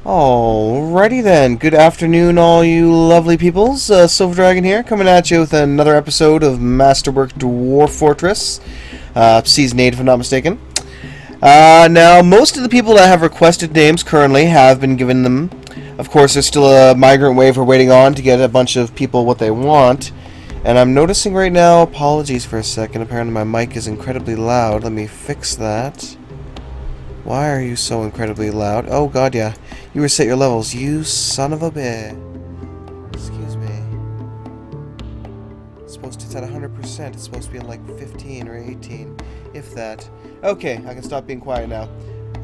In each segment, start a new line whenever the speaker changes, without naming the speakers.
Alrighty then, good afternoon all you lovely peoples, Silver Dragon here, coming at you with another episode of Masterwork Dwarf Fortress, Season 8 if I'm not mistaken. Now, most of the people that have requested names currently have been given them. Of course, there's still a migrant wave we're waiting on to get a bunch of people what they want. And I'm noticing right now, apologies for a second, apparently my mic is incredibly loud. Let me fix that. Why are you so incredibly loud? Oh god, yeah. You reset your levels, you son of a bitch. Excuse me. It's at 100%. It's supposed to be in like 15 or 18, if that. Okay, I can stop being quiet now.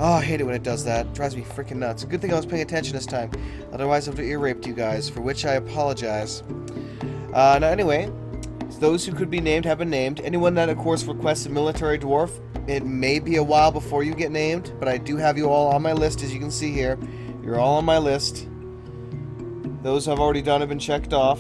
Oh, I hate it when it does that. It drives me freaking nuts. Good thing I was paying attention this time. Otherwise, I would have ear raped you guys, for which I apologize. Now, anyway, those who could be named have been named. Anyone that, of course, requests a military dwarf, it may be a while before you get named, but I do have you all on my list, as you can see here. You're all on my list. Those I've already done have been checked off.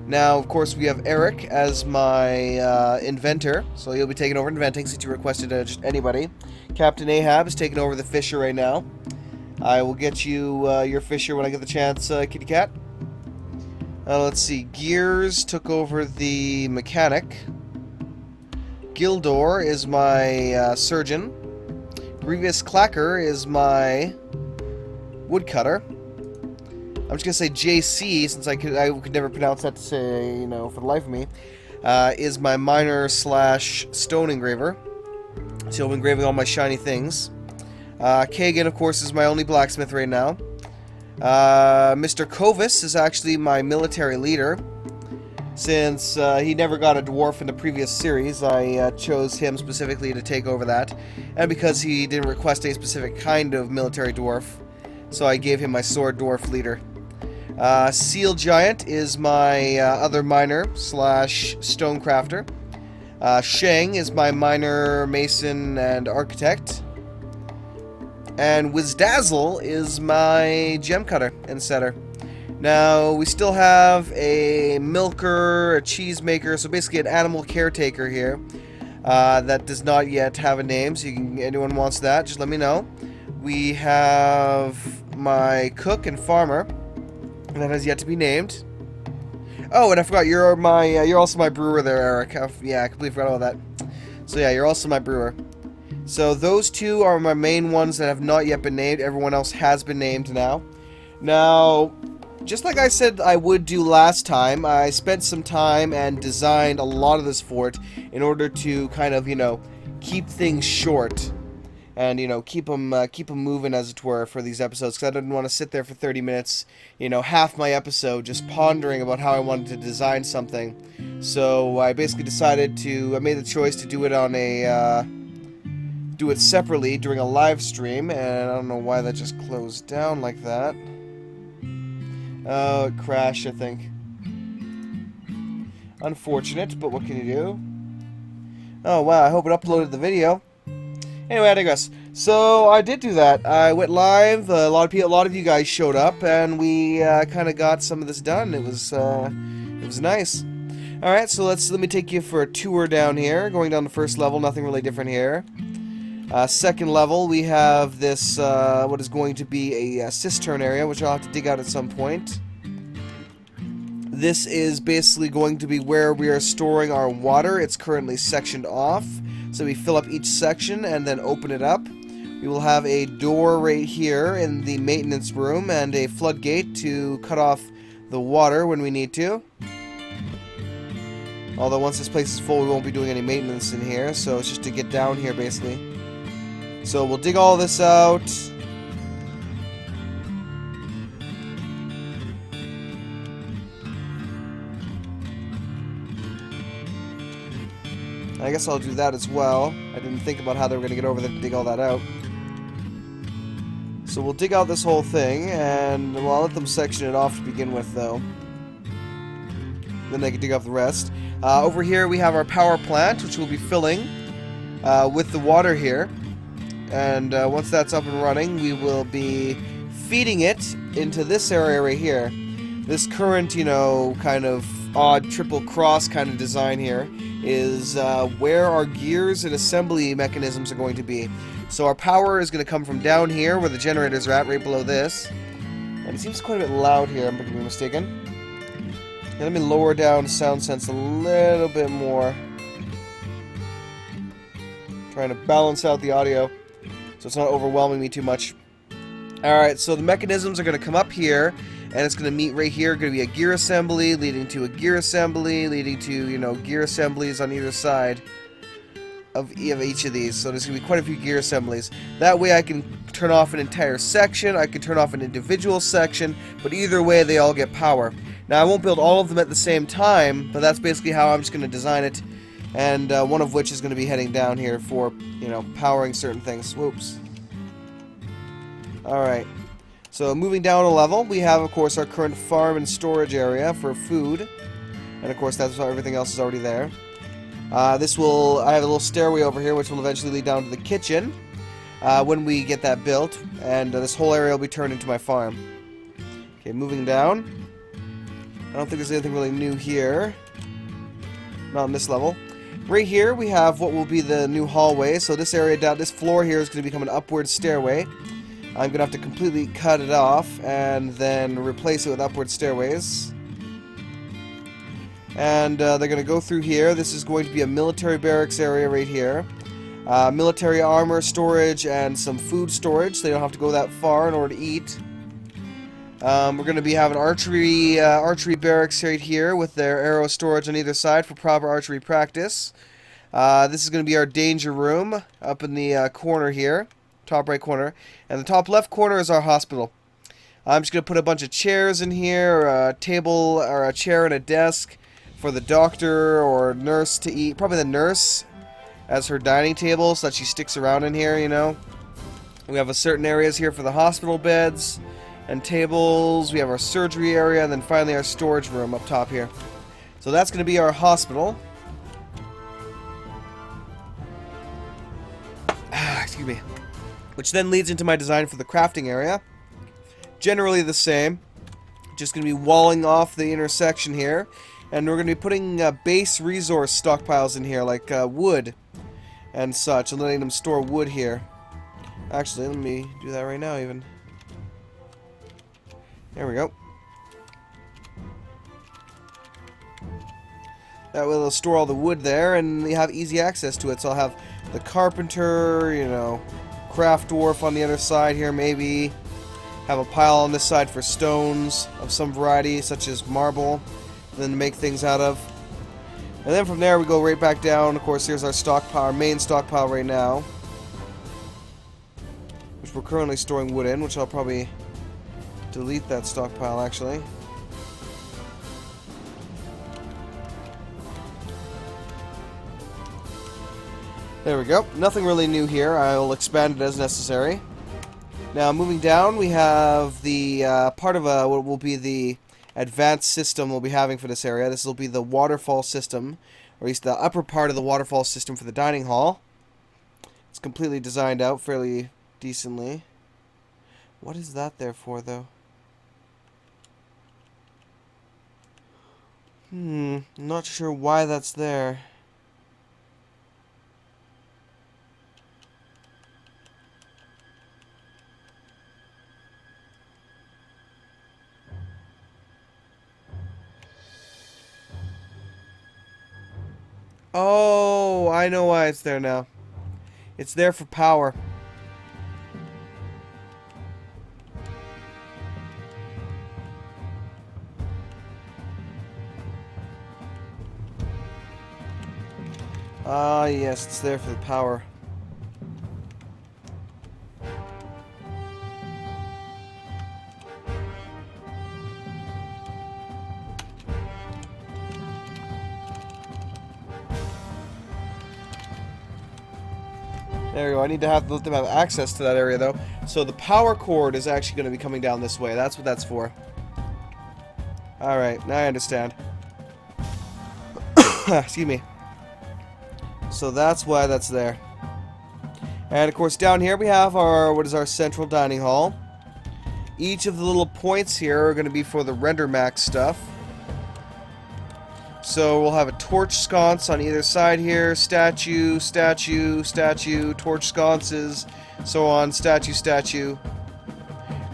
Now, of course, we have Eric as my inventor, so he'll be taking over inventing since you requested just anybody. Captain Ahab is taking over the fisher right now. I will get you your fisher when I get the chance, kitty cat. Let's see. Gears took over the mechanic. Gildor is my surgeon. Grievous Clacker is my woodcutter. I'm just gonna say JC since I could never pronounce that to say, you know, for the life of me. Is my miner slash stone engraver. So he'll be engraving all my shiny things. Kagan, of course, is my only blacksmith right now. Mr. Kovis is actually my military leader. Since he never got a dwarf in the previous series, I chose him specifically to take over that. And because he didn't request a specific kind of military dwarf, so I gave him my sword dwarf leader. Seal Giant is my other miner slash stonecrafter. Shang is my miner, mason, and architect. And Wizdazzle is my gem cutter and setter. Now, we still have a milker, a cheese maker, so basically an animal caretaker here that does not yet have a name, so anyone wants that, just let me know. We have my cook and farmer, and that has yet to be named. Oh, and I forgot, you're also my brewer there, Eric. Yeah, I completely forgot all that. So yeah, you're also my brewer. So those two are my main ones that have not yet been named. Everyone else has been named now. Now, just like I said I would do last time, I spent some time and designed a lot of this fort in order to kind of, you know, keep things short and, you know, keep them moving, as it were, for these episodes, because I didn't want to sit there for 30 minutes, you know, half my episode just pondering about how I wanted to design something. So I basically I made the choice to do it on do it separately during a live stream, and I don't know why that just closed down like that. Oh, it crashed, I think. Unfortunate, but what can you do? Oh, wow, I hope it uploaded the video. Anyway, I digress. So, I did do that. I went live, a lot of you guys showed up, and we kind of got some of this done. It was nice. Alright, so let me take you for a tour down here. Going down the first level, nothing really different here. Second level, we have this, what is going to be a cistern area, which I'll have to dig out at some point. This is basically going to be where we are storing our water. It's currently sectioned off, so we fill up each section and then open it up. We will have a door right here in the maintenance room and a floodgate to cut off the water when we need to. Although once this place is full, we won't be doing any maintenance in here, so it's just to get down here, basically. So we'll dig all this out. I guess I'll do that as well. I didn't think about how they were going to get over there to dig all that out. So we'll dig out this whole thing, and well, I'll let them section it off to begin with, though. Then they can dig up the rest. Over here we have our power plant, which we'll be filling with the water here. And once that's up and running, we will be feeding it into this area right here. This current, you know, kind of odd triple cross kind of design here is where our gears and assembly mechanisms are going to be. So our power is going to come from down here where the generators are at, right below this. And it seems quite a bit loud here, I'm not going to be mistaken. Okay, let me lower down sound sense a little bit more. Trying to balance out the audio so it's not overwhelming me too much. Alright, so the mechanisms are going to come up here, and it's going to meet right here. Going to be a gear assembly, leading to a gear assembly, leading to, you know, gear assemblies on either side of each of these. So there's going to be quite a few gear assemblies. That way I can turn off an entire section, I can turn off an individual section, but either way they all get power. Now I won't build all of them at the same time, but that's basically how I'm just going to design it. And one of which is going to be heading down here for, you know, powering certain things. Whoops. Alright. So moving down a level, we have, of course, our current farm and storage area for food. And, of course, that's why everything else is already there. I have a little stairway over here, which will eventually lead down to the kitchen when we get that built. And this whole area will be turned into my farm. Okay, moving down. I don't think there's anything really new here. Not on this level. Right here we have what will be the new hallway. So this area down, this floor here is going to become an upward stairway. I'm going to have to completely cut it off and then replace it with upward stairways. And they're going to go through here. This is going to be a military barracks area right here. Military armor storage and some food storage, so they don't have to go that far in order to eat. We're going to be having archery barracks right here with their arrow storage on either side for proper archery practice. This is going to be our danger room up in the corner here, top right corner. And the top left corner is our hospital. I'm just going to put a bunch of chairs in here, a table or a chair and a desk for the doctor or nurse to eat. Probably the nurse as her dining table so that she sticks around in here, you know. We have certain areas here for the hospital beds and tables. We have our surgery area, and then finally our storage room up top here. So that's going to be our hospital. Excuse me. Which then leads into my design for the crafting area. Generally the same. Just going to be walling off the intersection here. And we're going to be putting base resource stockpiles in here, like wood and such, and letting them store wood here. Actually, let me do that right now even. There we go. That way they'll store all the wood there, and they have easy access to it. So I'll have the carpenter, you know, craft dwarf on the other side here maybe. Have a pile on this side for stones of some variety, such as marble, then to make things out of. And then from there we go right back down. Of course, here's our stockpile, our main stockpile right now, which we're currently storing wood in, which I'll probably delete that stockpile actually. There we go. Nothing really new here. I'll expand it as necessary. Now moving down, we have the part of what will be the advanced system we'll be having for this area. This will be the waterfall system, or at least the upper part of the waterfall system for the dining hall. It's completely designed out fairly decently. What is that there for, though? I'm not sure why that's there. Oh, I know why it's there now. It's there for power. Ah, yes, it's there for the power. There we go. I need to let them have access to that area, though. So the power cord is actually going to be coming down this way. That's what that's for. Alright, now I understand. Excuse me. So that's why that's there. And of course down here we have our central dining hall. Each of the little points here are going to be for the render max stuff. So we'll have a torch sconce on either side here. Statue, statue, statue, torch sconces, so on. Statue, statue.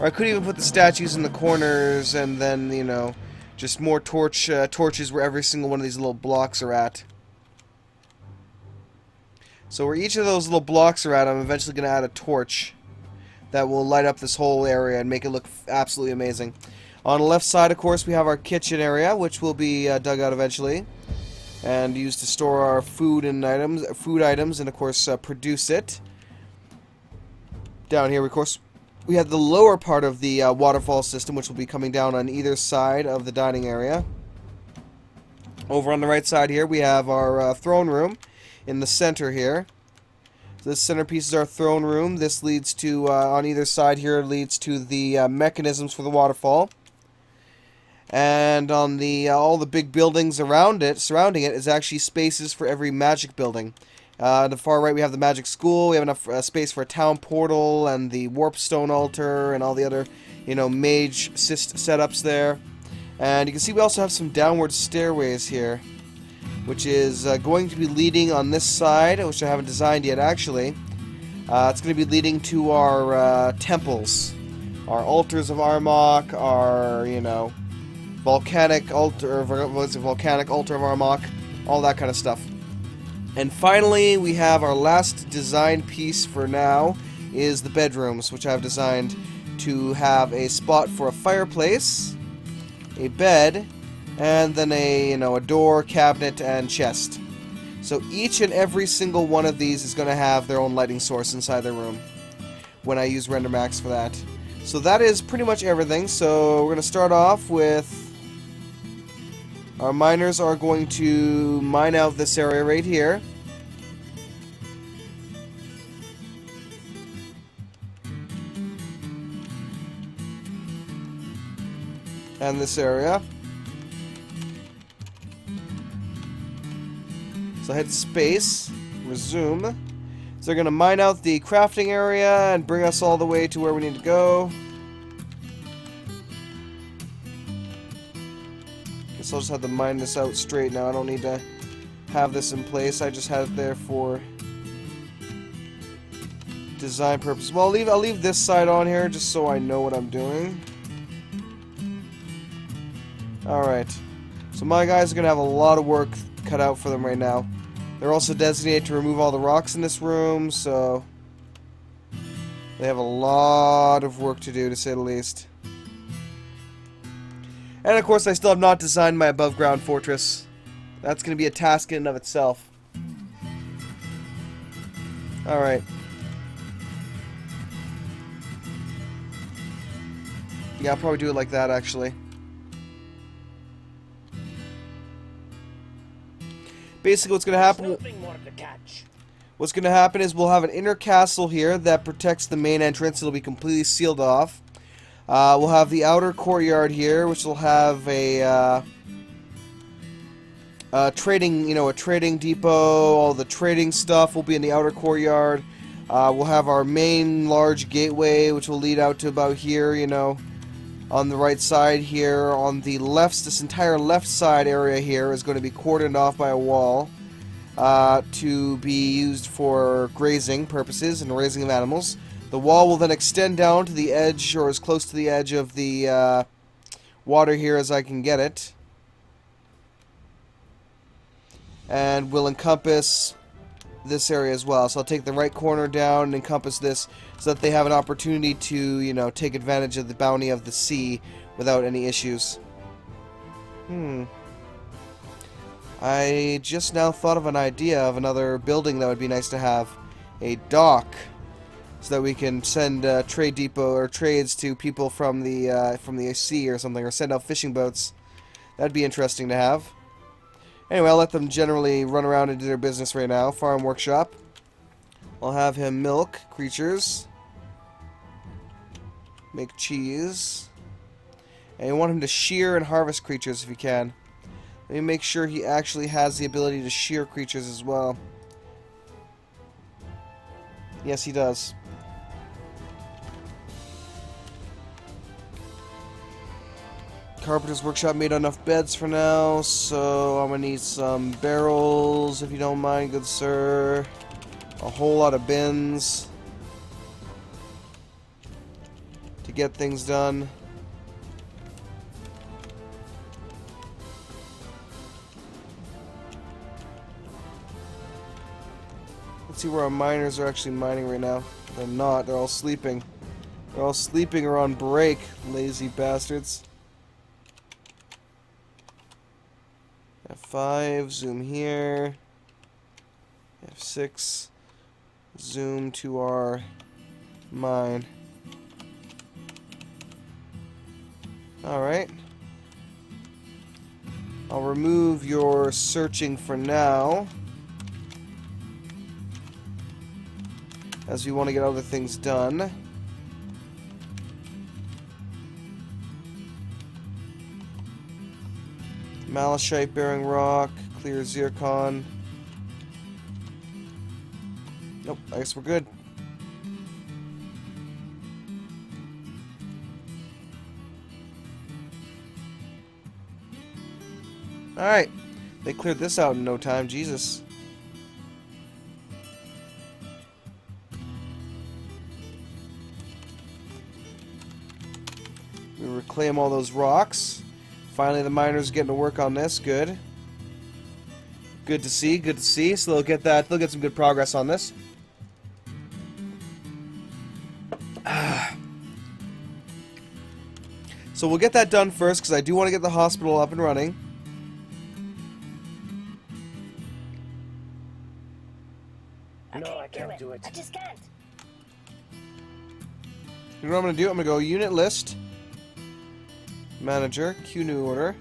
Or I could even put the statues in the corners and then, you know, just more torches where every single one of these little blocks are at. So where each of those little blocks are at, I'm eventually going to add a torch that will light up this whole area and make it look absolutely amazing. On the left side, of course, we have our kitchen area, which will be dug out eventually and used to store our food items, and of course produce it. Down here, of course, we have the lower part of the waterfall system, which will be coming down on either side of the dining area. Over on the right side here, we have our throne room in the center here. So this centerpiece is our throne room. This leads to, on either side here, leads to the mechanisms for the waterfall. And on the all the big buildings around it, surrounding it, is actually spaces for every magic building. On the far right, we have the magic school. We have enough space for a town portal and the warpstone altar and all the other, you know, mage setups there. And you can see we also have some downward stairways here, which is going to be leading on this side, which I haven't designed yet, actually. It's going to be leading to our temples, our altars of Armok, our, you know, volcanic altar of Armok, all that kind of stuff. And finally, we have our last design piece for now, is the bedrooms, which I've designed to have a spot for a fireplace, a bed, and then a door, cabinet, and chest. So each and every single one of these is going to have their own lighting source inside their room when I use RenderMax for that. So that is pretty much everything. So we're going to start off with our miners are going to mine out this area right here. And this area. So hit space, resume. So they're going to mine out the crafting area and bring us all the way to where we need to go. Guess I'll just have to mine this out straight now. I don't need to have this in place. I just had it there for design purposes. Well, I'll leave this side on here just so I know what I'm doing. Alright. So my guys are going to have a lot of work cut out for them right now. They're also designated to remove all the rocks in this room, so they have a lot of work to do, to say the least. And of course, I still have not designed my above ground fortress. That's going to be a task in and of itself. Alright. Yeah, I'll probably do it like that, actually. Basically, what's going to happen is we'll have an inner castle here that protects the main entrance. It'll be completely sealed off. We'll have the outer courtyard here, which will have a trading depot. All the trading stuff will be in the outer courtyard. We'll have our main large gateway, which will lead out to about here, on the right side here. On the left, this entire left side area here is going to be cordoned off by a wall to be used for grazing purposes and raising of animals. The wall will then extend down to the edge, or as close to the edge of the water here as I can get it, and will encompass this area as well. So I'll take the right corner down and encompass this so that they have an opportunity to, take advantage of the bounty of the sea without any issues. I just now thought of an idea of another building that would be nice to have. A dock, so that we can send trade depot or trades to people from the sea or something, or send out fishing boats. That'd be interesting to have. Anyway, I'll let them generally run around and do their business right now. Farm workshop. I'll have him milk creatures. Make cheese. And you want him to shear and harvest creatures if you can. Let me make sure he actually has the ability to shear creatures as well. Yes, he does. Carpenter's workshop made enough beds for now, so I'm gonna need some barrels, if you don't mind, good sir. A whole lot of bins to get things done. Let's see where our miners are actually mining right now. They're not. They're all sleeping. They're all sleeping or on break, lazy bastards. F5, zoom here. F6, zoom to our mine. Alright. I'll remove your searching for now, as we want to get other things done. Malachite bearing rock, clear zircon. Nope, I guess we're good. Alright, they cleared this out in no time, Jesus. We reclaim all those rocks. Finally, the miners getting to work on this. Good. Good to see. Good to see. So they'll get that. They'll get some good progress on this. So we'll get that done first, because I do want to get the hospital up and running.
No, I can't do it.
I just can't.
You know what I'm going to do? I'm going to go unit list. Manager, queue new order.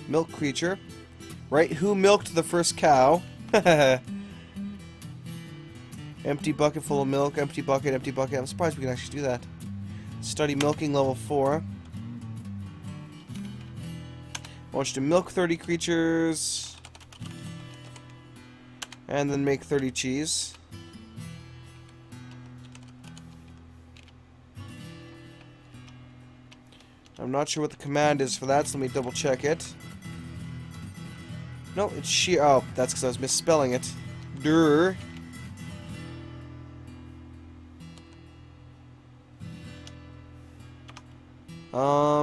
Milk creature. Right, who milked the first cow? Empty bucket full of milk, empty bucket, empty bucket. I'm surprised we can actually do that. Study milking level 4. I want you to milk 30 creatures. And then make 30 cheese. I'm not sure what the command is for that, so let me double check it. No, it's sheer. Oh, that's because I was misspelling it. Durr.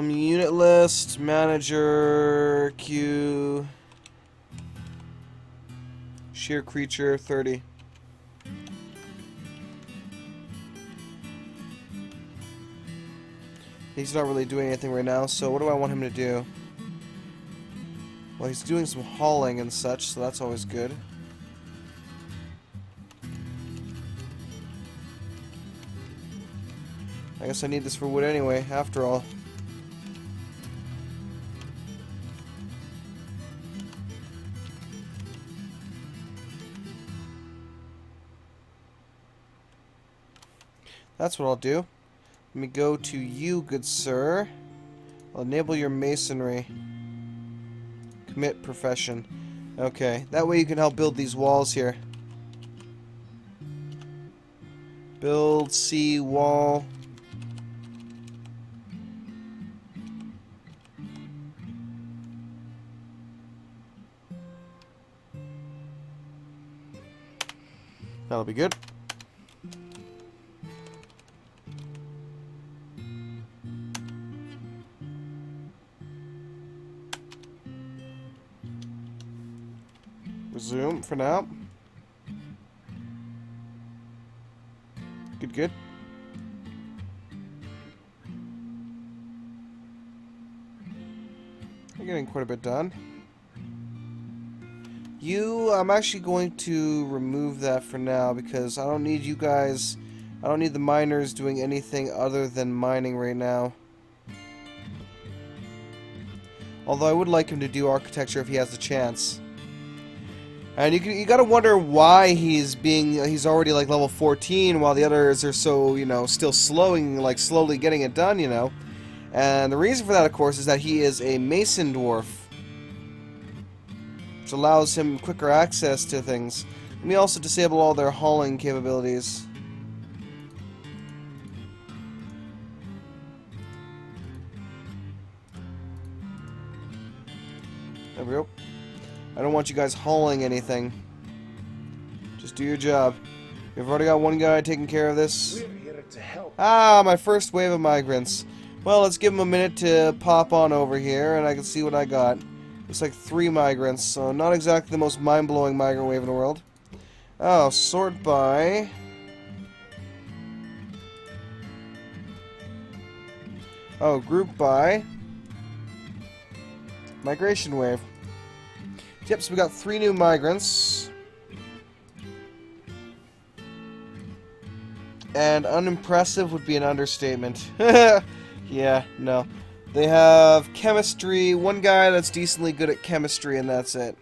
Unit list, manager, queue, sheer creature, 30. He's not really doing anything right now, so what do I want him to do? Well, he's doing some hauling and such, so that's always good. I guess I need this for wood anyway, after all. That's what I'll do. Let me go to you, good sir. I'll enable your masonry. Commit profession. Okay, that way you can help build these walls here. Build C wall. That'll be good. Resume for now. Good, good. We're getting quite a bit done. I'm actually going to remove that for now because I don't need you guys. I don't need the miners doing anything other than mining right now. Although I would like him to do architecture if he has the chance. And you gotta wonder why he's already like level 14 while the others are so, still slowly getting it done, And the reason for that, of course, is that he is a mason dwarf, which allows him quicker access to things. Let me also disable all their hauling capabilities. There we go. I don't want you guys hauling anything. Just do your job. We've already got one guy taking care of this.
We're here to help.
Ah, my first wave of migrants. Well, let's give them a minute to pop on over here, and I can see what I got. Looks like 3 migrants, so not exactly the most mind-blowing migrant wave in the world. Oh, sort by... Oh, group by... Migration wave. Yep, so we got 3 new migrants. And unimpressive would be an understatement. Yeah, no. They have chemistry, one guy that's decently good at chemistry, and that's it.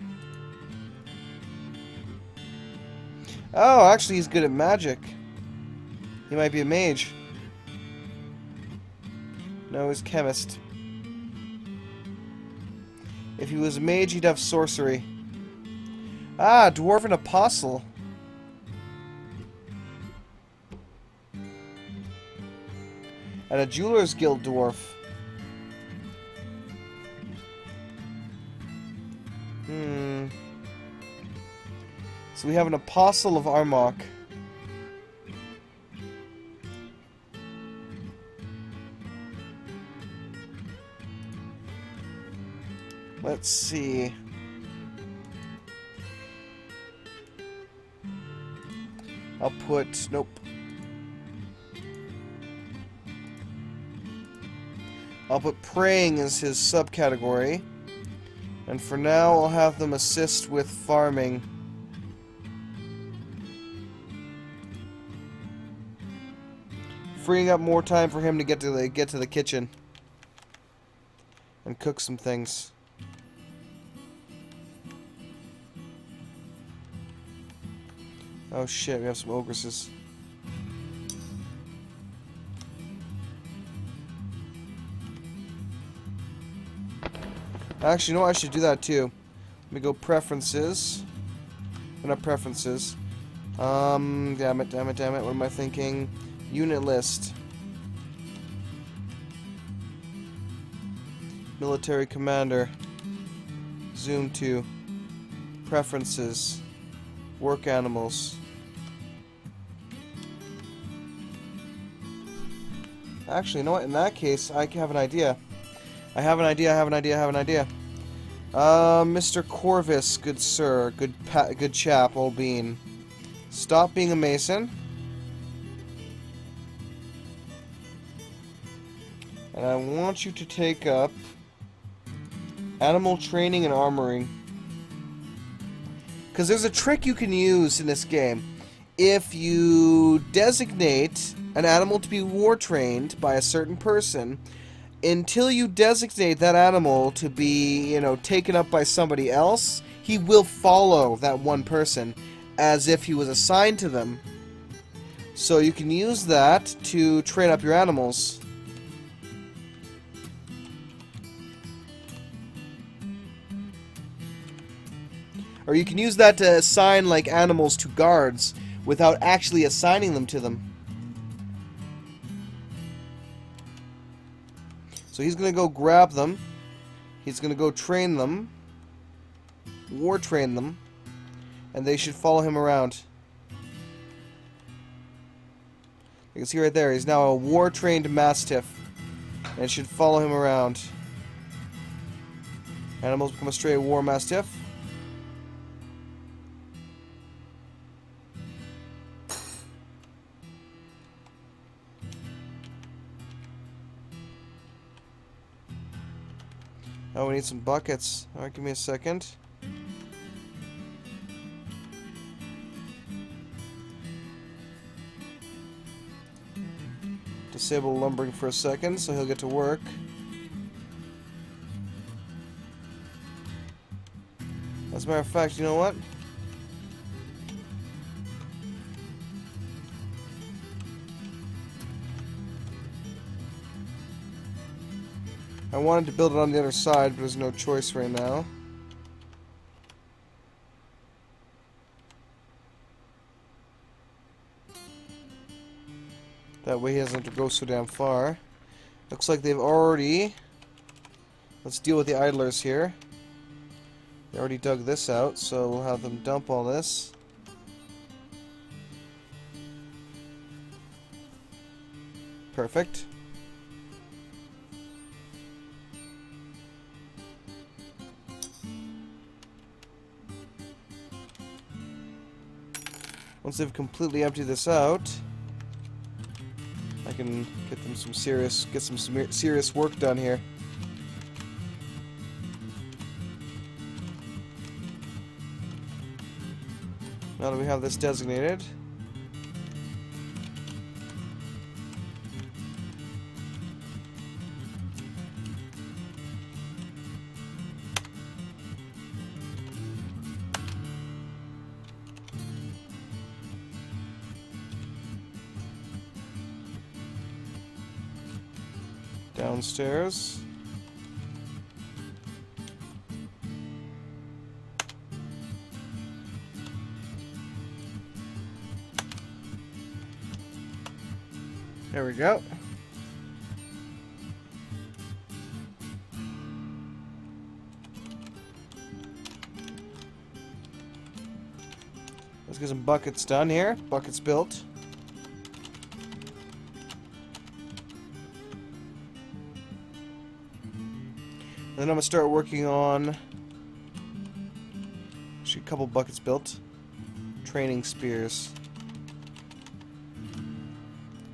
Oh, actually he's good at magic. He might be a mage. No, he's chemist. If he was a mage, he'd have sorcery. Ah, dwarven apostle. And a jeweler's guild dwarf. So we have an apostle of Armok. Let's see. I'll put... Nope. I'll put praying as his subcategory. And for now, I'll have them assist with farming. Freeing up more time for him to get to the kitchen. And cook some things. Oh shit, we have some ogresses. Actually, you know what? I should do that too. Let me go preferences. Not preferences. Damn it. What am I thinking? Unit list. Military commander. Zoom to. Preferences. Work animals. Actually, you know what? In that case, I have an idea. I have an idea. Mr. Corvus, good sir, good chap, old bean. Stop being a mason. And I want you to take up animal training and armoring. Because there's a trick you can use in this game. If you designate an animal to be war trained by a certain person, until you designate that animal to be, taken up by somebody else, he will follow that one person as if he was assigned to them. So you can use that to train up your animals. Or you can use that to assign, like, animals to guards without actually assigning them to them. So he's going to go grab them. He's going to go train them. War train them. And they should follow him around. You can see right there, he's now a war-trained mastiff. And should follow him around. Animals become a stray war mastiff. Oh, we need some buckets. Alright, give me a second. Disable lumbering for a second, so he'll get to work. As a matter of fact, you know what? I wanted to build it on the other side, but there's no choice right now. That way he doesn't have to go so damn far. Looks like they've already... Let's deal with the idlers here. They already dug this out, so we'll have them dump all this. Perfect. Once they've completely emptied this out, I can get them some serious work done here. Now that we have this designated, downstairs. There we go. Let's get some buckets done here. Buckets built. Then I'm going to start working on actually a couple buckets built. Training spears.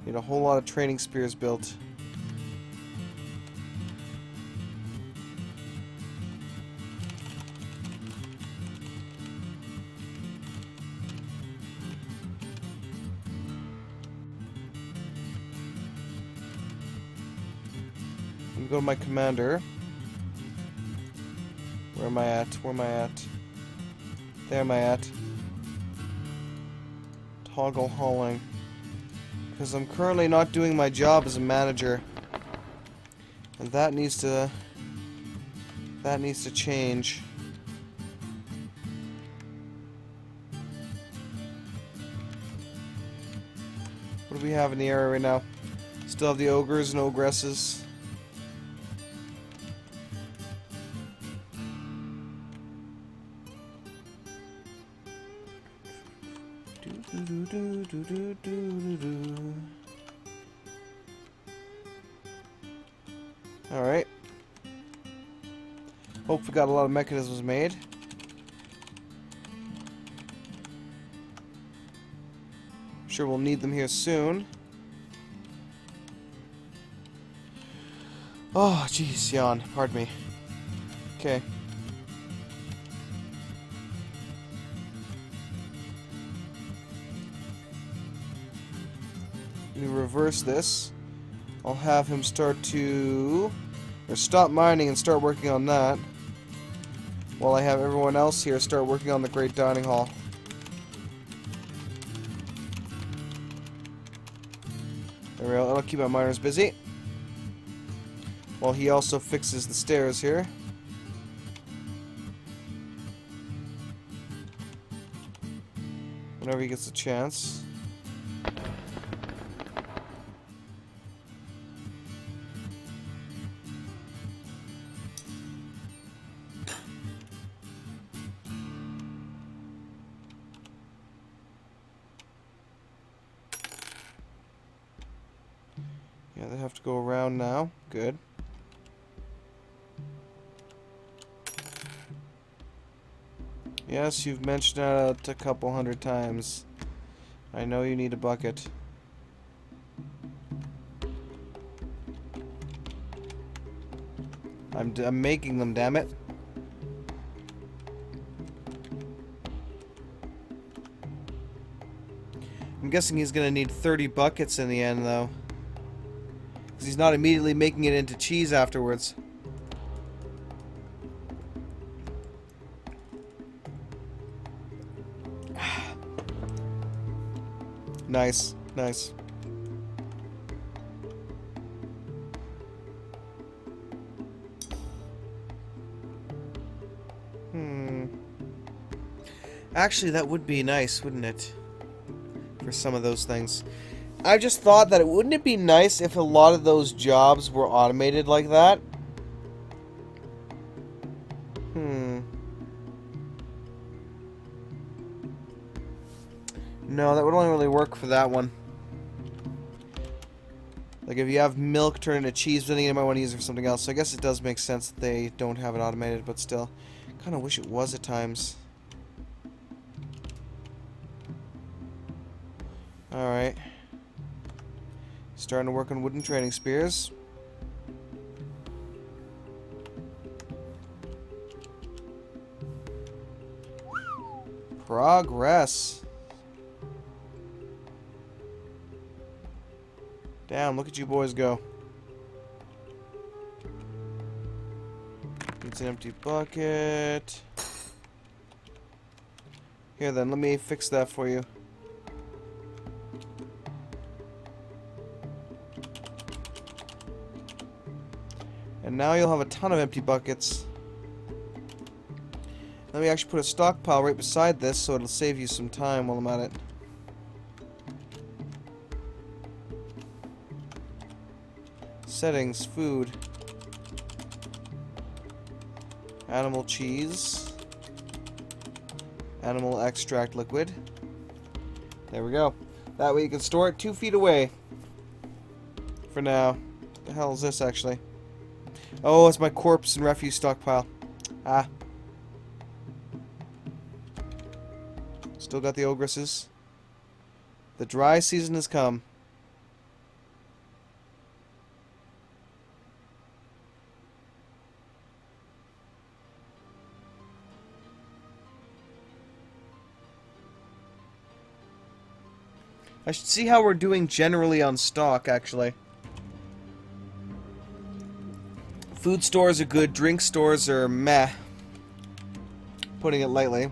Need a whole lot of training spears built. Let me go to my commander. Where am I at? Where am I at? There am I at. Toggle hauling. Because I'm currently not doing my job as a manager. And that needs to change. What do we have in the area right now? Still have the ogres and ogresses. Alright. Hope we got a lot of mechanisms made. Sure we'll need them here soon. Oh, jeez, yawn. Pardon me. Okay. Let me reverse this. I'll have him stop mining and start working on that, while I have everyone else here start working on the Great Dining Hall. There we go. That'll keep my miners busy, while he also fixes the stairs here. Whenever he gets a chance. Yeah, they have to go around now. Good. Yes, you've mentioned that a couple hundred times. I know you need a bucket. I'm making them, damn it. I'm guessing he's gonna need 30 buckets in the end, though. Because he's not immediately making it into cheese afterwards. Nice, nice. Actually, that would be nice, wouldn't it? For some of those things. I just thought that wouldn't it be nice if a lot of those jobs were automated like that? No, that would only really work for that one. Like, if you have milk turn into cheese, then you might want to use it for something else. So I guess it does make sense that they don't have it automated, but still. Kind of wish it was at times. Alright. Starting to work on wooden training spears. Progress. Damn, look at you boys go. It's an empty bucket. Here then, let me fix that for you. And now you'll have a ton of empty buckets. Let me actually put a stockpile right beside this so it'll save you some time while I'm at it. Settings, food. Animal cheese. Animal extract liquid. There we go. That way you can store it 2 feet away. For now. What the hell is this actually? Oh, it's my corpse and refuse stockpile. Ah. Still got the ogresses. The dry season has come. I should see how we're doing generally on stock, actually. Food stores are good, drink stores are meh. Putting it lightly.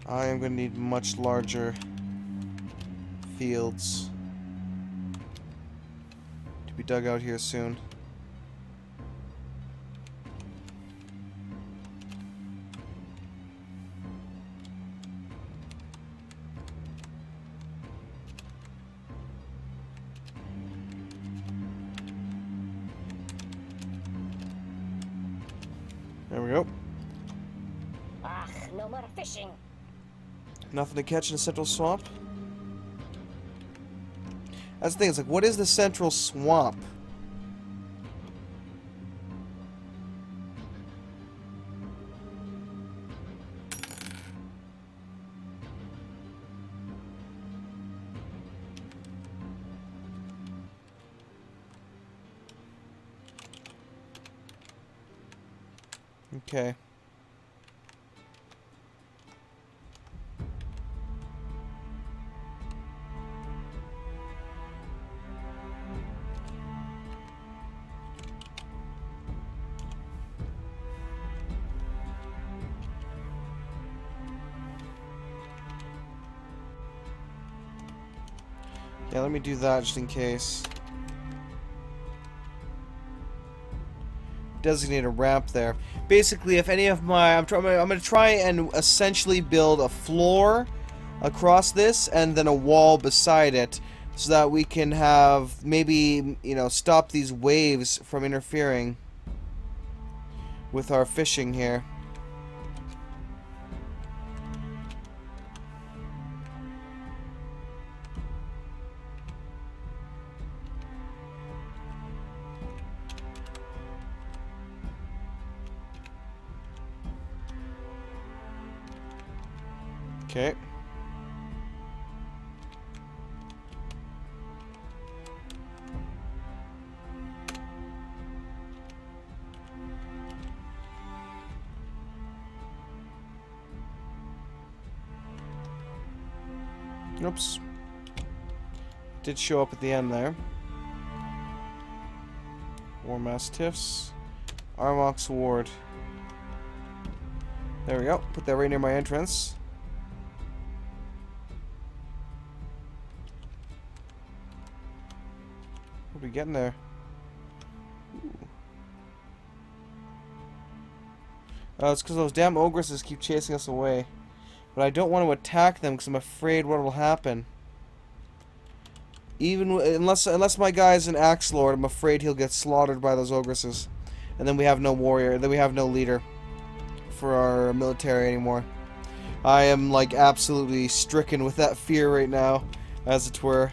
I am going to need much larger fields to be dug out here soon. There we go.
Ah, no more fishing.
Nothing to catch in the central swamp? That's the thing, it's like, what is the central swamp? Okay. Yeah, let me do that just in case. Designate a ramp there. Basically, if any of my... I'm going to try and essentially build a floor across this and then a wall beside it so that we can have maybe, you know, stop these waves from interfering with our fishing here. Okay. Oops. Did show up at the end there. War Mastiffs. Armox Ward. There we go. Put that right near my entrance. What are we getting there? Ooh. Oh, it's because those damn ogresses keep chasing us away. But I don't want to attack them because I'm afraid what will happen. Unless my guy's an axe lord, I'm afraid he'll get slaughtered by those ogresses. And then we have no warrior, then we have no leader for our military anymore. I am like absolutely stricken with that fear right now, as it were.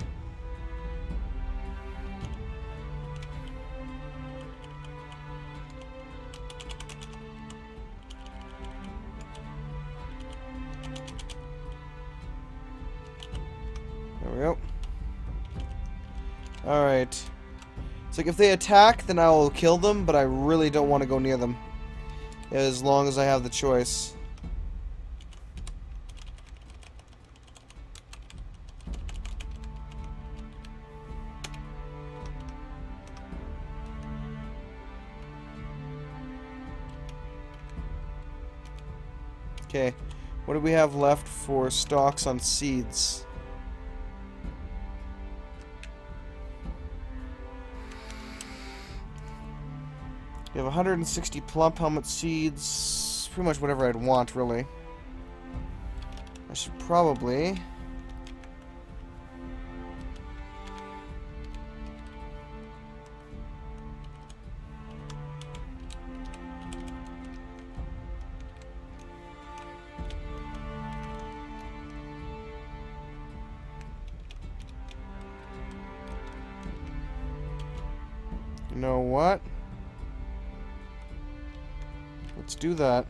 There we go. Alright. It's like if they attack, then I will kill them, but I really don't want to go near them. As long as I have the choice. Okay. What do we have left for stocks on seeds? We have 160 plump helmet seeds. Pretty much whatever I'd want, really. I should probably... You know what? Let's do that.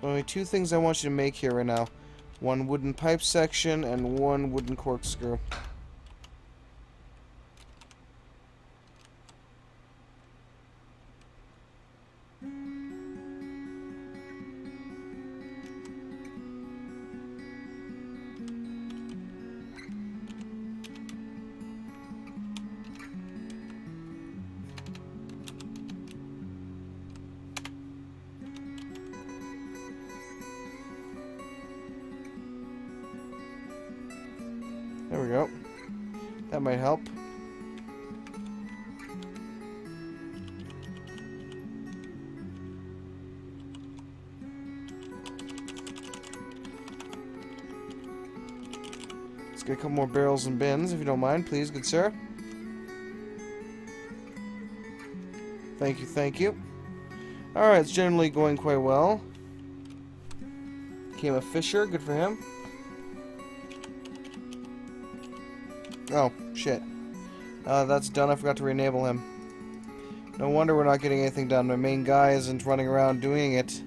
So only two things I want you to make here right now. One wooden pipe section and one wooden corkscrew. There we go. That might help. Let's get a couple more barrels and bins, if you don't mind, please, good sir. Thank you, thank you. Alright, it's generally going quite well. Became a fisher, good for him. Oh, shit. That's done. I forgot to re-enable him. No wonder we're not getting anything done. My main guy isn't running around doing it.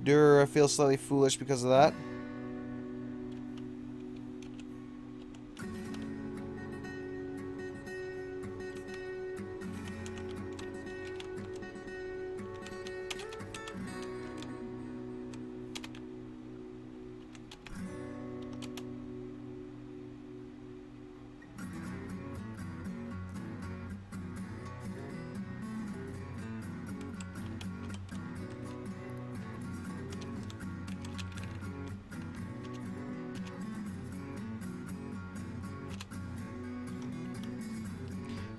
I feel slightly foolish because of that.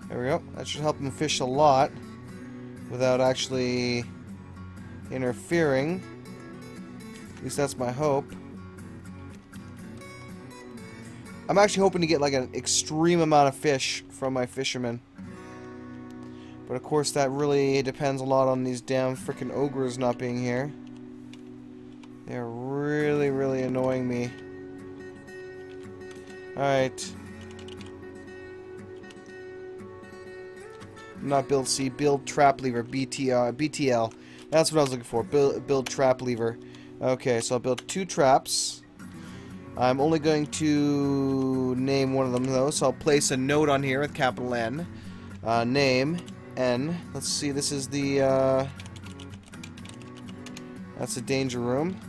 There we go. That should help him fish a lot without actually interfering. At least that's my hope. I'm actually hoping to get like an extreme amount of fish from my fishermen. But of course that really depends a lot on these damn frickin' ogres not being here. They're really, really annoying me. Alright. Not build C, build trap lever, BTL. That's what I was looking for, build trap lever. Okay, so I'll build 2 traps. I'm only going to name one of them though, so I'll place a note on here with capital N. Name, N. Let's see, this is the, that's a danger room.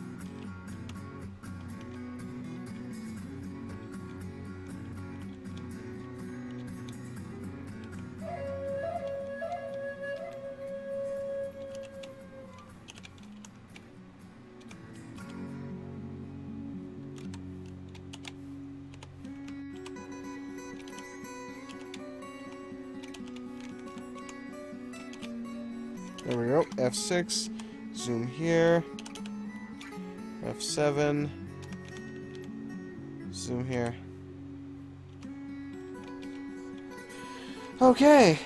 There we go. F6. Zoom here. F7. Zoom here. Okay.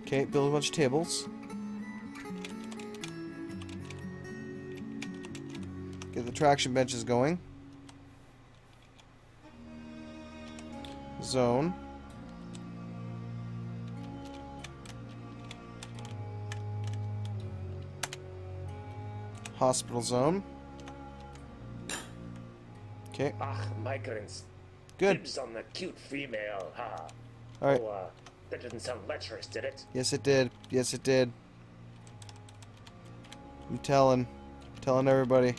Okay, build a bunch of tables. Get the traction benches going. Zone. Hospital zone. Okay.
Migrants.
Good.
Dibs on the cute female, ha.
Alright.
Oh, that didn't sound lecherous, did it?
Yes, it did. Yes, it did. I'm telling everybody.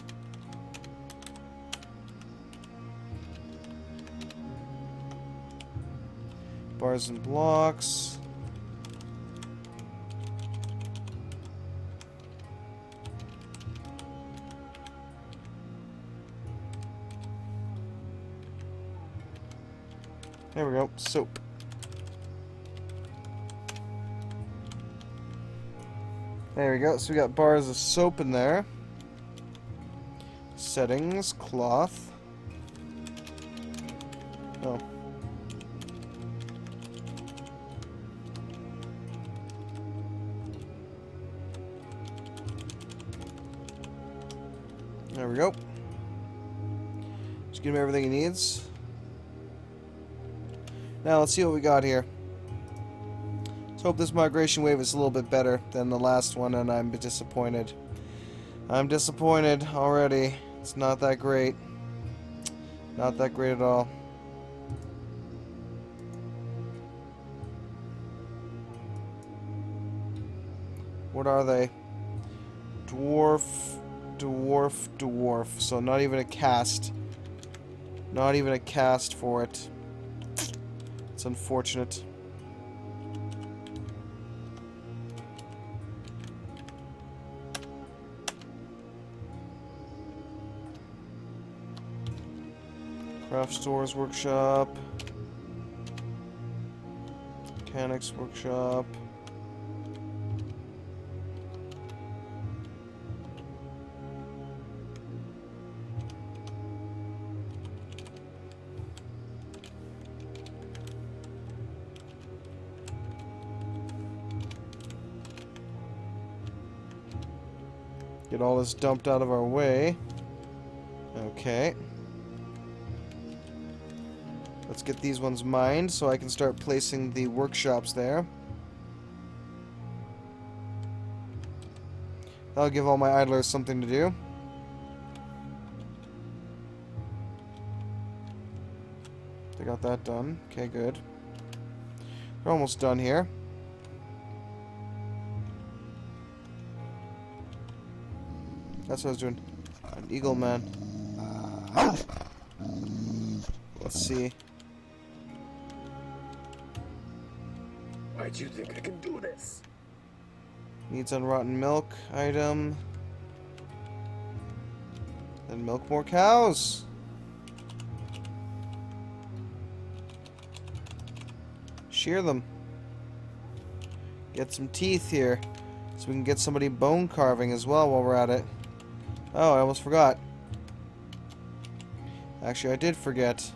Bars and blocks. There we go. Soap. There we go. So we got bars of soap in there. Settings, cloth. Oh. There we go. Just give him everything he needs. Now let's see what we got here. Let's hope this migration wave is a little bit better than the last one, and I'm disappointed. I'm disappointed already. It's not that great. Not that great at all. What are they? Dwarf, dwarf, dwarf. So not even a cast. Not even a cast for it. It's unfortunate. Craft stores workshop. Mechanics workshop. Get all this dumped out of our way. Okay. Let's get these ones mined so I can start placing the workshops there. That'll give all my idlers something to do. They got that done. Okay, good. We're almost done here. That's what I was doing. An eagle man. Let's see.
Why do you think I can do this?
Needs unrotten milk item. Then milk more cows. Shear them. Get some teeth here. So we can get somebody bone carving as well while we're at it. Oh, I almost forgot. Actually, I did forget.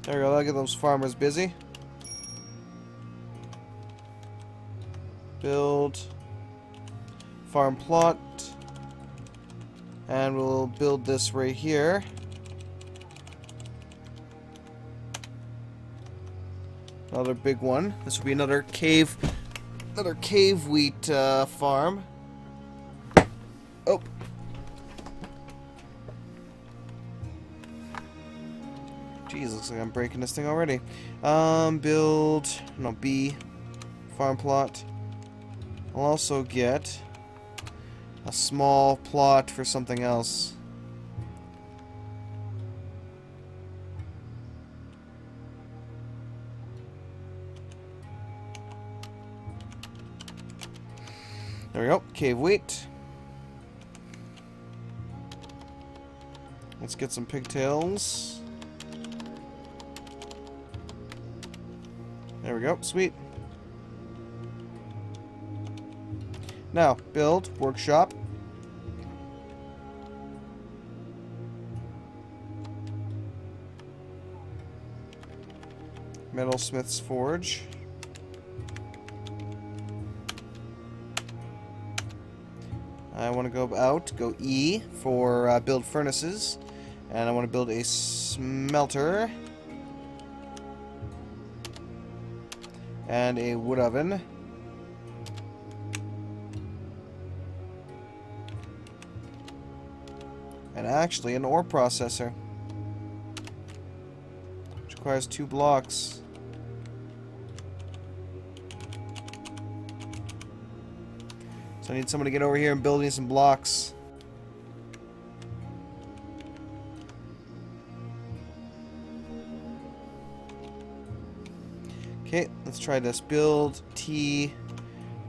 There we go, that'll get those farmers busy. Build. Farm plot. And we'll build this right here. Another big one. This will be another cave wheat farm. Oh. Jeez, looks like I'm breaking this thing already. Build, no, B, farm plot. I'll also get a small plot for something else. There we go. Cave wheat. Let's get some pigtails. There we go. Sweet. Now, build, workshop. Metalsmith's forge. I want to go out, go E for build furnaces. And I want to build a smelter. And a wood oven. And actually an ore processor. Which requires 2 blocks. So I need someone to get over here and build me some blocks. Okay, let's try this. Build T.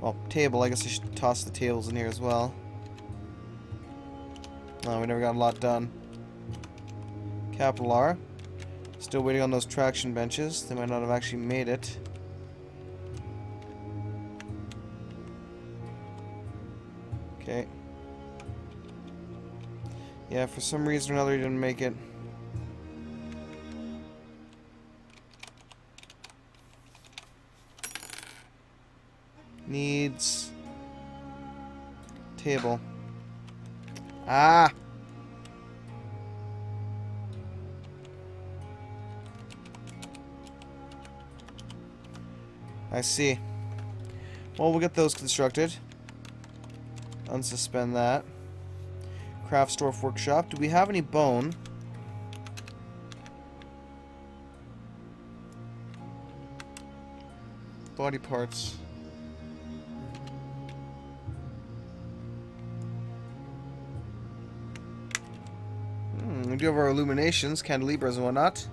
Well, table. I guess I should toss the tables in here as well. No, we never got a lot done. Capital R. Still waiting on those traction benches. They might not have actually made it. Okay. Yeah, for some reason or another he didn't make it. Needs table. Ah! I see. Well, we'll get those constructed. Unsuspend that. Craft Dwarf Workshop. Do we have any bone? Body parts. We do have our illuminations, candelabras and whatnot.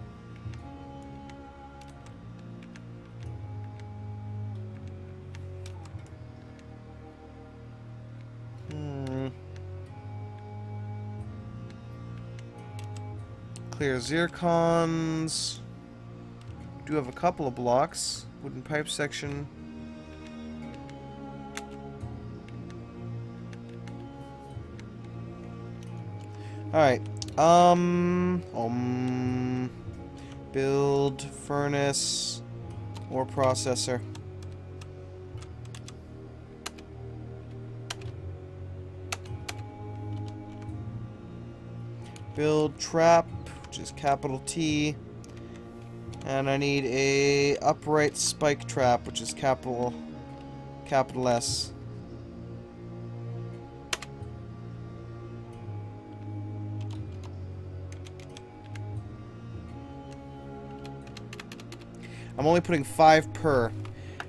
Clear zircons. Do have a couple of blocks. Wooden pipe section. Alright. Build furnace or processor. Build trap, which is capital T. And I need a upright spike trap, which is capital S. I'm only putting 5 per,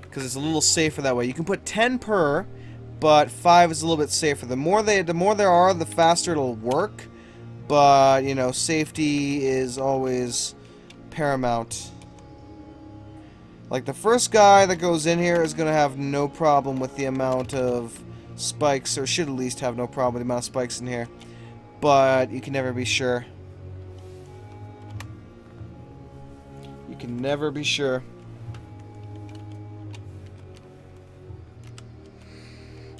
because it's a little safer that way. You can put 10 per, but 5 is a little bit safer. The more there are, the faster it'll work. But, you know, safety is always paramount. Like, the first guy that goes in here is going to have no problem with the amount of spikes, or should at least have no problem with the amount of spikes in here. But you can never be sure. You can never be sure.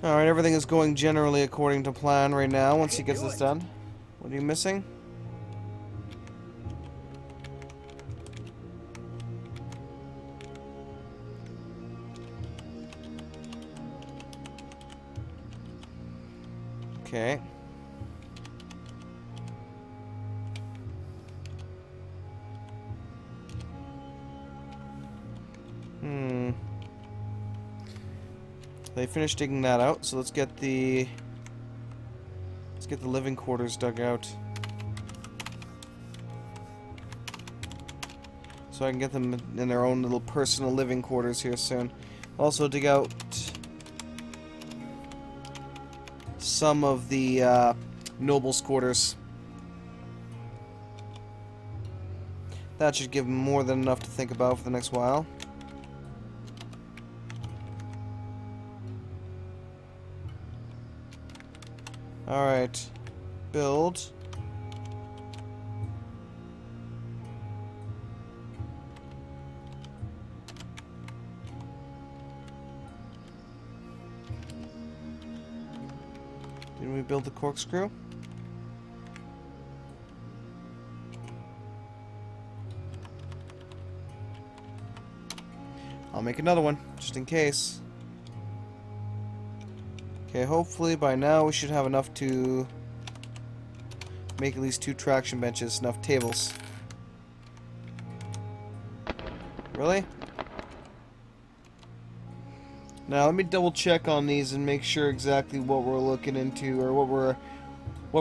Alright, everything is going generally according to plan right now once he gets this done. What are you missing? Okay. They finished digging that out, so let's get the living quarters dug out. So I can get them in their own little personal living quarters here soon. Also dig out some of the nobles' quarters. That should give them more than enough to think about for the next while. Alright. Build. Didn't we build the corkscrew? I'll make another one, just in case. Okay, hopefully by now we should have enough to make at least 2 traction benches, enough tables. Really? Now let me double check on these and make sure exactly what we're looking into, or what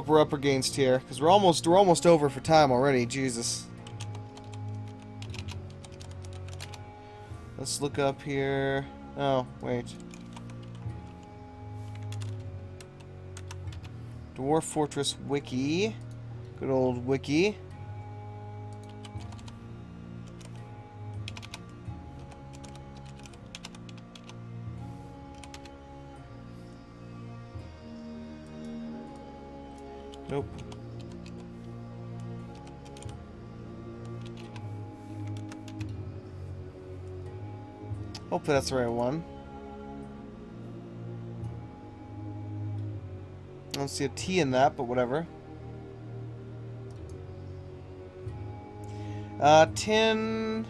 we're up against here, because we're almost over for time already. Jesus. Let's look up here. Oh, wait. Dwarf Fortress Wiki. Good old Wiki. Nope. Hopefully that's the right one. I don't see a T in that, but whatever. Tin.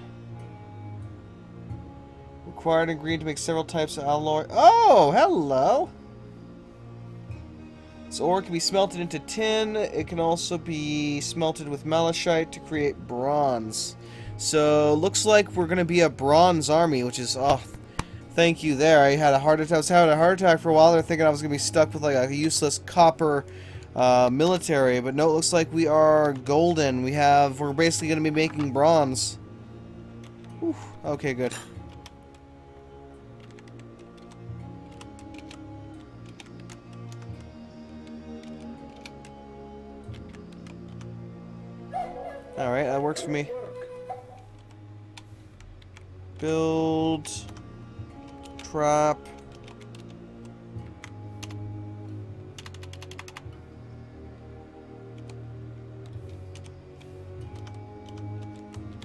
Required ingredient to make several types of alloy. Oh, hello! This ore can be smelted into tin. It can also be smelted with malachite to create bronze. So, looks like we're going to be a bronze army, which is, oh, thank you there. I was having a heart attack for a while there, thinking I was going to be stuck with like a useless copper military, but no, it looks like we are golden. We're basically going to be making bronze. Whew. Okay, good. Alright, that works for me. Build. Trap.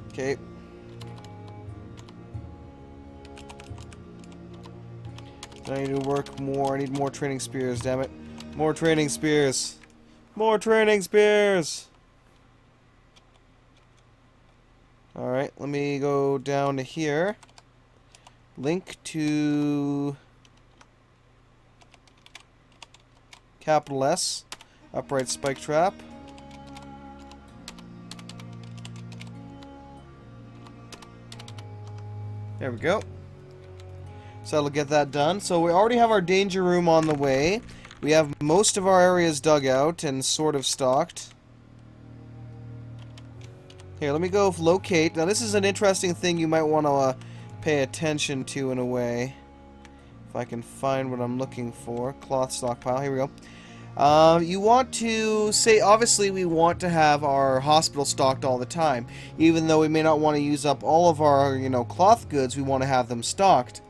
Okay. I need to work more. I need more training spears, damn it. More training spears. More training spears! Alright, let me go down to here. Link to capital S. Upright spike trap. There we go. So that'll get that done. So we already have our danger room on the way. We have most of our areas dug out and sort of stocked. Here, let me go locate. Now this is an interesting thing you might want to pay attention to in a way. If I can find what I'm looking for. Cloth stockpile. Here we go. You want to say, obviously we want to have our hospital stocked all the time. Even though we may not want to use up all of our, cloth goods, we want to have them stocked.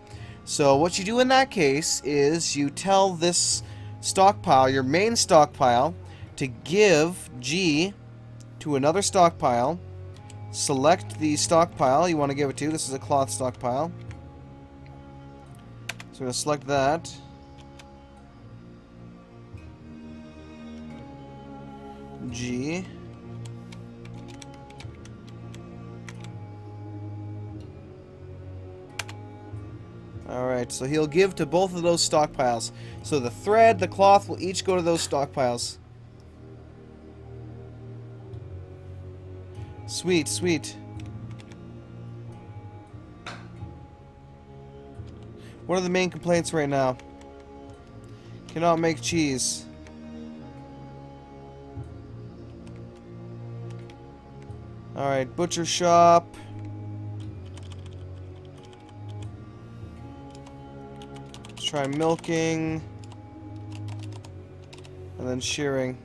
So what you do in that case is you tell this stockpile, your main stockpile, to give G to another stockpile. Select the stockpile you want to give it to. This is a cloth stockpile. So we're going to select that. G. Alright, so he'll give to both of those stockpiles. So the thread, the cloth will each go to those stockpiles. Sweet, sweet. What are the main complaints right now? Cannot make cheese. Alright, butcher shop. Let's try milking. And then shearing.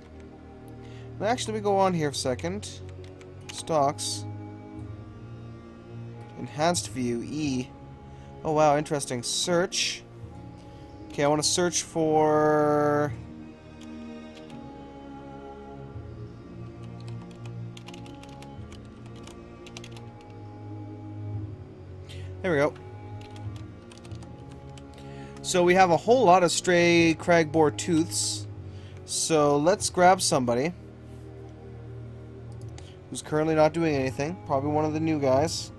And actually, let me go on here for a second. Stocks. Enhanced view, E. Oh wow, interesting. Search. Okay, I want to search for There we go. So we have a whole lot of stray cragboar tooths. So let's grab somebody who's currently not doing anything. Probably one of the new guys.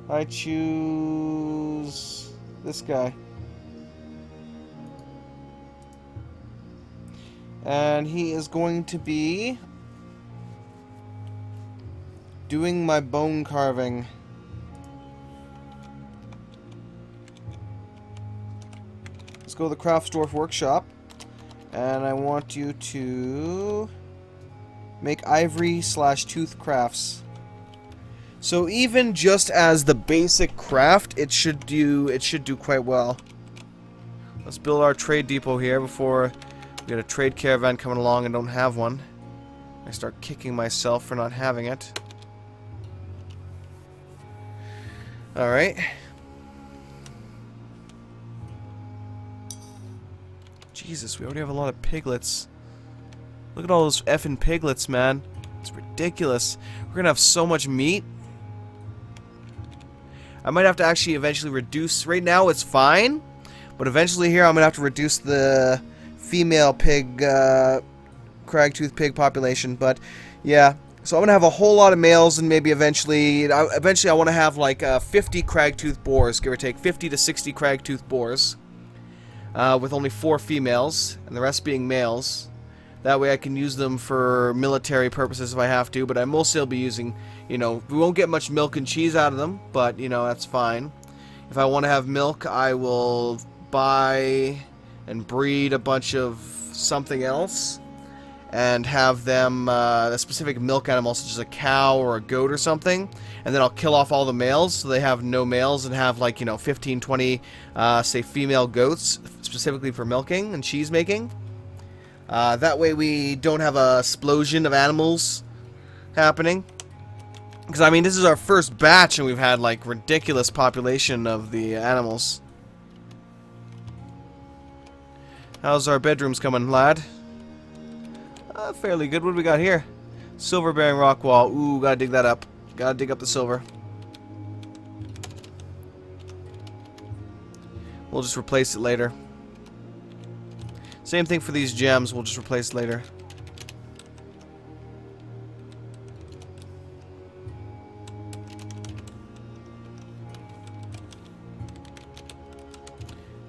I choose this guy. And he is going to be doing my bone carving. Let's go to the Dwarf workshop. And I want you to make ivory/tooth crafts. So even just as the basic craft, it should do quite well. Let's build our trade depot here before we get a trade caravan coming along and don't have one. I start kicking myself for not having it. Alright. Jesus, we already have a lot of piglets. Look at all those effing piglets, man. It's ridiculous. We're gonna have so much meat. I might have to actually eventually reduce. Right now it's fine, but eventually here I'm gonna have to reduce the female pig, cragtooth pig population. But yeah, so I'm gonna have a whole lot of males, and maybe eventually I want to have like 50 cragtooth boars, give or take 50 to 60 cragtooth boars, with only 4 females and the rest being males. That way I can use them for military purposes if I have to, but I mostly will be using, you know, we won't get much milk and cheese out of them, but, you know, that's fine. If I want to have milk, I will buy and breed a bunch of something else and have them, a specific milk animal, such as a cow or a goat or something, and then I'll kill off all the males so they have no males and have, like, you know, 15, 20, say, female goats specifically for milking and cheese making. That way we don't have a explosion of animals happening. Because, I mean, this is our first batch and we've had, like, ridiculous population of the animals. How's our bedrooms coming, lad? Fairly good. What do we got here? Silver bearing rock wall. Ooh, gotta dig that up. Gotta dig up the silver. We'll just replace it later. Same thing for these gems, we'll just replace later.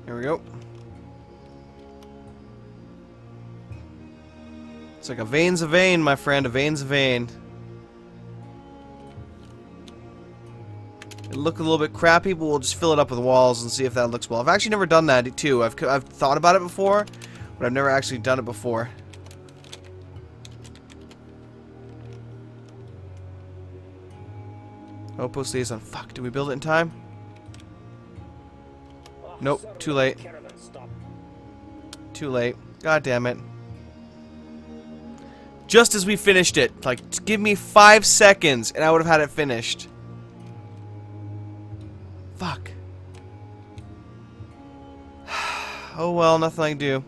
There we go. It's like a vein's a vein, my friend, a vein's a vein. It'll look a little bit crappy, but we'll just fill it up with walls and see if that looks well. I've actually never done that too. I've thought about it before, but I've never actually done it before. Outpost liaison. Fuck, did we build it in time? Nope, too late. Too late. God damn it. Just as we finished it. Like, give me 5 seconds and I would have had it finished. Fuck. Oh well, nothing I can do.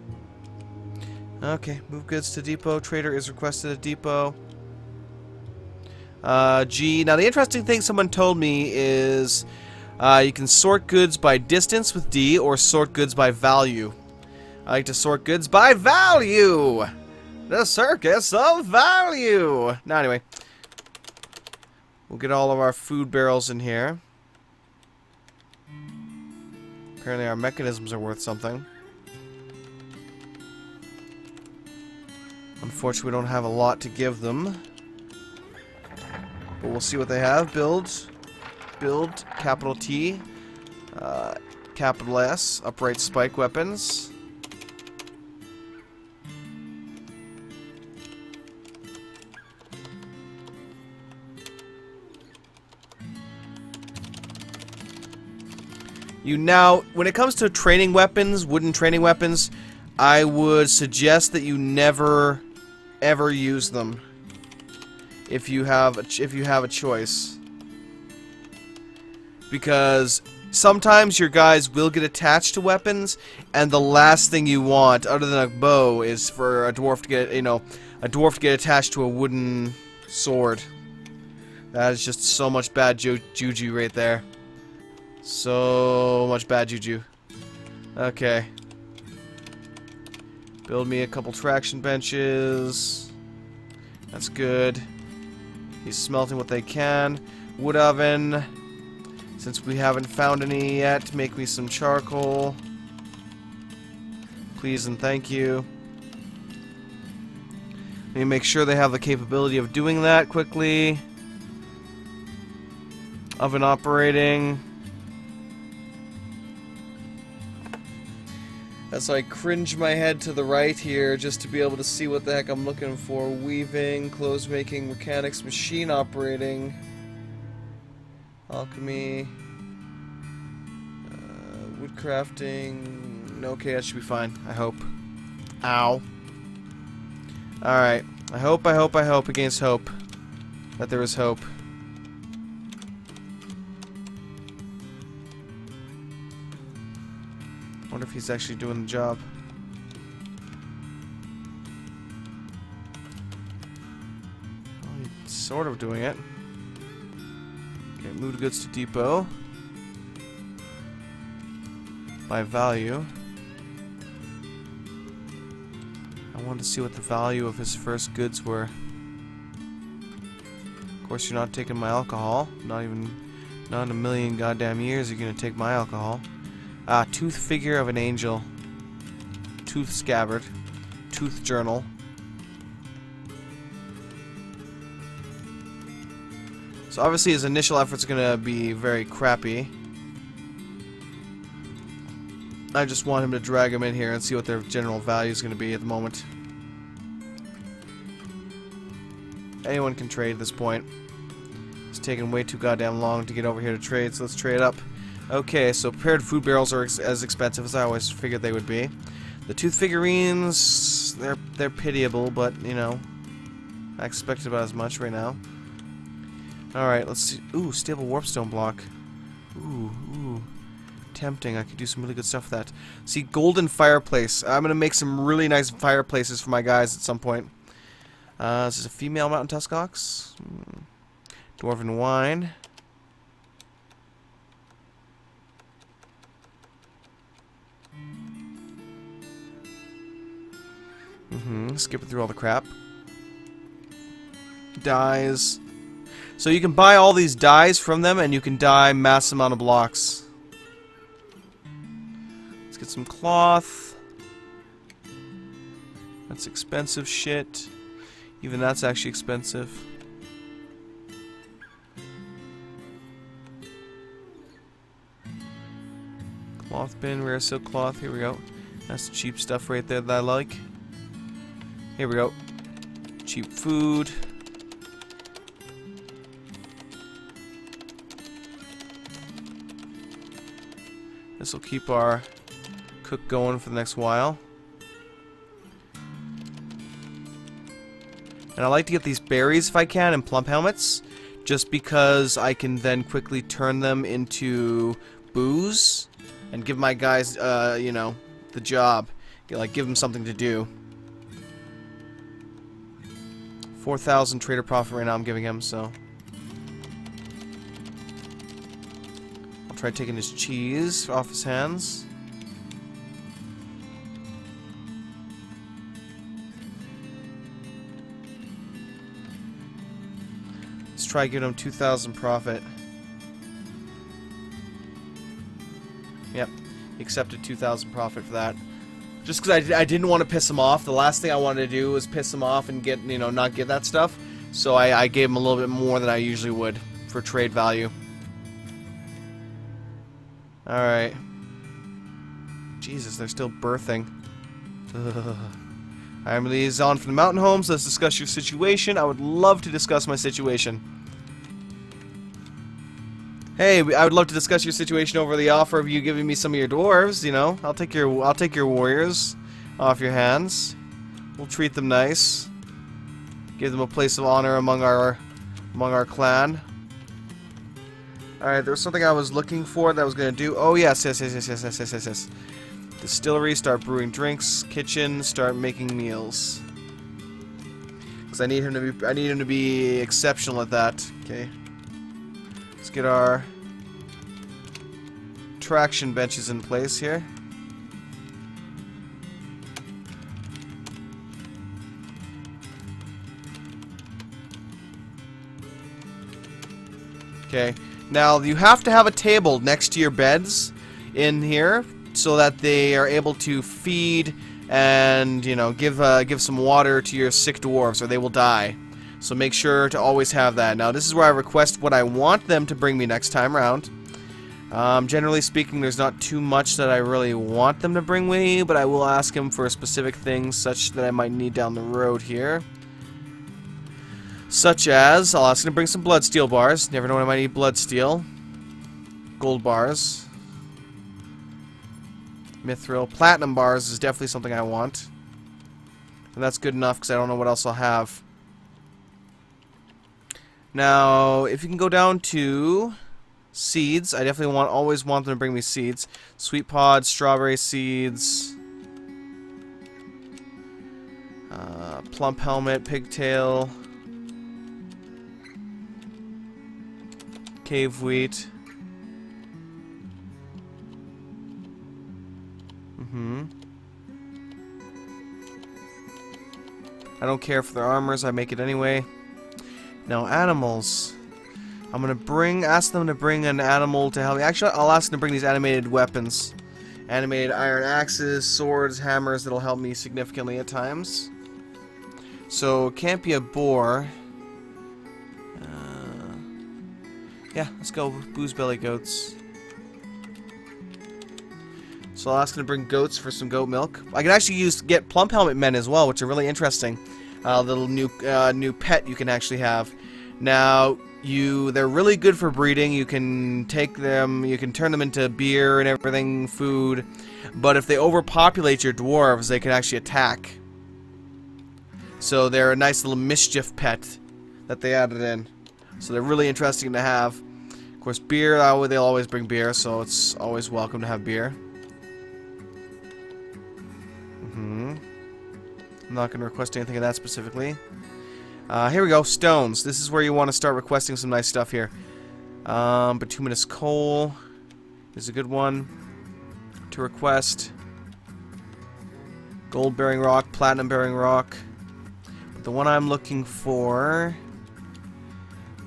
Okay, move goods to depot. Trader is requested at depot. G. Now the interesting thing someone told me is you can sort goods by distance with D or sort goods by value. I like to sort goods by value! The circus of value! Now anyway. We'll get all of our food barrels in here. Apparently our mechanisms are worth something. Unfortunately, we don't have a lot to give them. But we'll see what they have. Build, capital T, capital S, upright spike weapons. You now, when it comes to training weapons, wooden training weapons, I would suggest that you never, ever use them. If you have a choice, because sometimes your guys will get attached to weapons, and the last thing you want, other than a bow, is for a dwarf to get, you know, a dwarf to get attached to a wooden sword. That is just so much bad juju right there. So much bad juju. Okay. Build me a couple traction benches. That's good. He's smelting what they can. Wood oven. Since we haven't found any yet, make me some charcoal. Please and thank you. Let me make sure they have the capability of doing that quickly. Oven operating. As I cringe my head to the right here just to be able to see what the heck I'm looking for. Weaving, clothes making, mechanics, machine operating, alchemy, wood crafting. Okay, that should be fine. I hope. Ow. Alright. I hope against hope that there is hope. I wonder if he's actually doing the job. Well, he's sort of doing it. Okay, move goods to depot. By value. I wanted to see what the value of his first goods were. Of course, you're not taking my alcohol. Not in a million goddamn years you're gonna take my alcohol. Tooth figure of an angel. Tooth scabbard. Tooth journal. So obviously his initial effort's gonna be very crappy. I just want him to drag him in here and see what their general value is gonna be at the moment. Anyone can trade at this point. It's taking way too goddamn long to get over here to trade, so let's trade up. Okay, so prepared food barrels are as expensive as I always figured they would be. The tooth figurines, they're pitiable, but you know, I expected about as much right now. All right, let's see. Ooh, stable warpstone block. Ooh, tempting. I could do some really good stuff with that. See, golden fireplace. I'm gonna make some really nice fireplaces for my guys at some point. This is a female mountain tuskox. Dwarven wine. Skipping through all the crap. Dyes. So you can buy all these dyes from them, and you can dye mass amount of blocks. Let's get some cloth. That's expensive shit. Even that's actually expensive. Cloth bin, rare silk cloth. Here we go. That's the cheap stuff right there that I like. Here we go. Cheap food. This will keep our cook going for the next while. And I like to get these berries if I can and plump helmets, just because I can then quickly turn them into booze and give my guys, you know, the job. Like, give them something to do. 4,000 trader profit right now I'm giving him, so I'll try taking his cheese off his hands. Let's try giving him 2,000 profit. Yep, he accepted 2,000 profit for that. Just because I didn't want to piss him off. The last thing I wanted to do was piss him off and get, you know, not get that stuff. So I gave him a little bit more than I usually would for trade value. Alright. Jesus, they're still birthing. Ugh. I'm liaison from the mountain homes. Let's discuss your situation. I would love to discuss my situation. Hey, I would love to discuss your situation over the offer of you giving me some of your dwarves. You know, I'll take your warriors off your hands. We'll treat them nice. Give them a place of honor among our clan. All right, there was something I was looking for that I was gonna do. Oh yes. Distillery, start brewing drinks. Kitchen, start making meals. Because I need him to be exceptional at that. Okay. get our traction benches in place here. Okay, now you have to have a table next to your beds in here so that they are able to feed and, you know, give some water to your sick dwarves or they will die. So make sure to always have that. Now this is where I request what I want them to bring me next time around. Generally speaking, there's not too much that I really want them to bring me, but I will ask them for specific things such that I might need down the road here. Such as, I'll ask them to bring some blood steel bars. Never know when I might need blood steel. Gold bars. Mithril. Platinum bars is definitely something I want. And that's good enough because I don't know what else I'll have. Now, if you can go down to seeds, I definitely always want them to bring me seeds. Sweet pods, strawberry seeds. Plump helmet, pigtail. Cave wheat. I don't care for their armors, I make it anyway. Now, animals. I'm gonna ask them to bring an animal to help me. Actually, I'll ask them to bring these animated weapons. Animated iron axes, swords, hammers that'll help me significantly at times. So, can't be a boar. Yeah, let's go with booze belly goats. So I'll ask them to bring goats for some goat milk. I can actually get plump helmet men as well, which are really interesting. Little new pet you can actually have. Now they're really good for breeding. You can take them, you can turn them into beer and everything, food. But if they overpopulate your dwarves, they can actually attack. So they're a nice little mischief pet that they added in. So they're really interesting to have. Of course, beer, they'll always bring beer, so it's always welcome to have beer. I'm not going to request anything of that specifically. Here we go, stones. This is where you want to start requesting some nice stuff here. Bituminous coal is a good one to request. Gold bearing rock, platinum bearing rock. But the one I'm looking for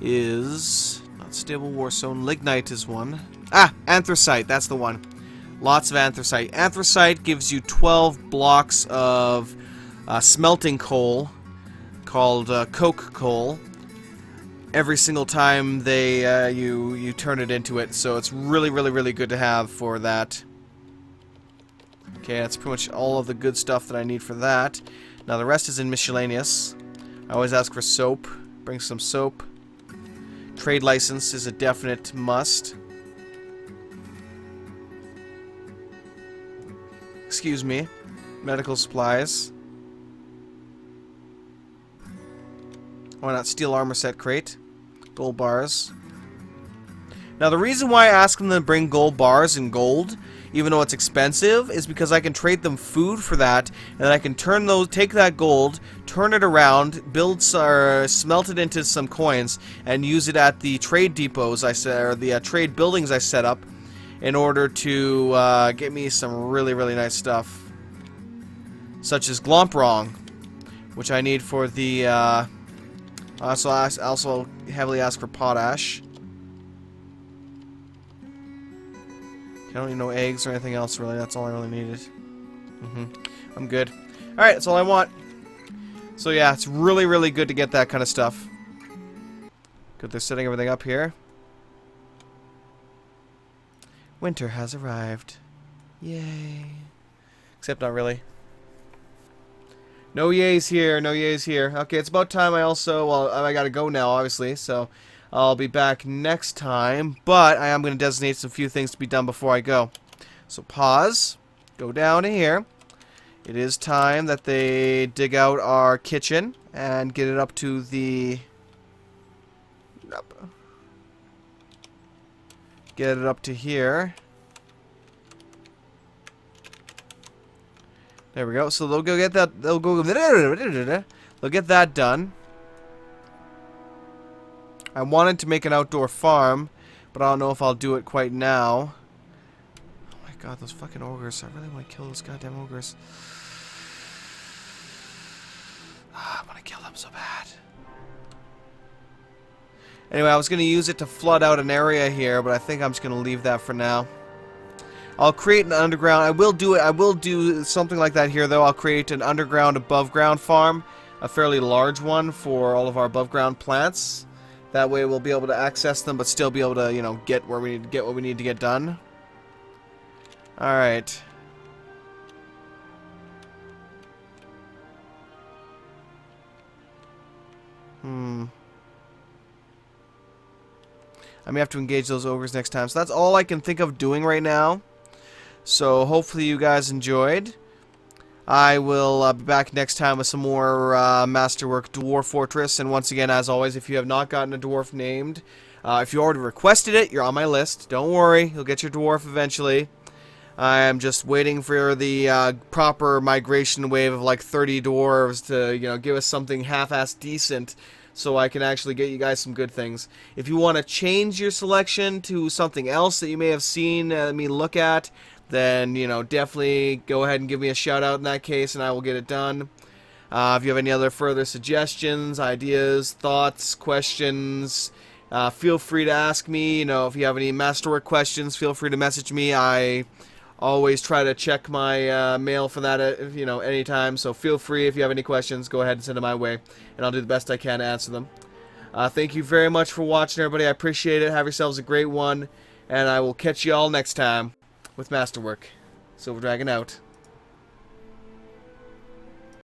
is not stable warstone. Lignite is one. Ah, anthracite. That's the one. Lots of anthracite. Anthracite gives you 12 blocks of smelting coal called coke coal every single time you turn it into it. So it's really good to have for that. Okay, that's pretty much all of the good stuff that I need for that. Now the rest is in miscellaneous. I always ask for soap. Bring some soap. Trade license is a definite must. Excuse me. Medical supplies. Why not steel armor set crate? Gold bars. Now the reason why I ask them to bring gold bars and gold, even though it's expensive, is because I can trade them food for that, and then I can take that gold, turn it around, smelt it into some coins, and use it at the trade depots or the trade buildings I set up, in order to get me some really nice stuff, such as glomprong, which I need for the. I also heavily ask for potash. I don't need no eggs or anything else, really. That's all I really needed. I'm good. Alright, that's all I want. So yeah, it's really good to get that kind of stuff. Good, they're setting everything up here. Winter has arrived. Yay. Except not really. No yays here, no yays here. Okay, it's about time I gotta go now, obviously, so I'll be back next time, but I am going to designate some few things to be done before I go. So pause, go down to here. It is time that they dig out our kitchen and get it up to the... Get it up to here. There we go. So they'll go get that. They'll get that done. I wanted to make an outdoor farm, but I don't know if I'll do it quite now. Oh my god, those fucking ogres. I really want to kill those goddamn ogres. I want to kill them so bad. Anyway, I was going to use it to flood out an area here, but I think I'm just going to leave that for now. I'll create an underground. I will do something like that here, though. I'll create an underground, above ground farm, a fairly large one for all of our above ground plants. That way, we'll be able to access them, but still be able to, you know, get where we need to get what we need to get done. All right. I may have to engage those ogres next time. So that's all I can think of doing right now. So hopefully you guys enjoyed. I will be back next time with some more Masterwork Dwarf Fortress. And once again, as always, if you have not gotten a dwarf named, if you already requested it, you're on my list. Don't worry, you'll get your dwarf eventually. I am just waiting for the proper migration wave of like 30 dwarves to, you know, give us something half-assed decent, so I can actually get you guys some good things. If you want to change your selection to something else that you may have seen me look at, then, you know, definitely go ahead and give me a shout out in that case, and I will get it done. If you have any other further suggestions, ideas, thoughts, questions, feel free to ask me. You know, if you have any Masterwork questions, feel free to message me. I always try to check my mail for that, you know, anytime. So feel free, if you have any questions, go ahead and send them my way, and I'll do the best I can to answer them. Thank you very much for watching, everybody. I appreciate it. Have yourselves a great one, and I will catch you all next time with Masterwork. Silver Dragon out.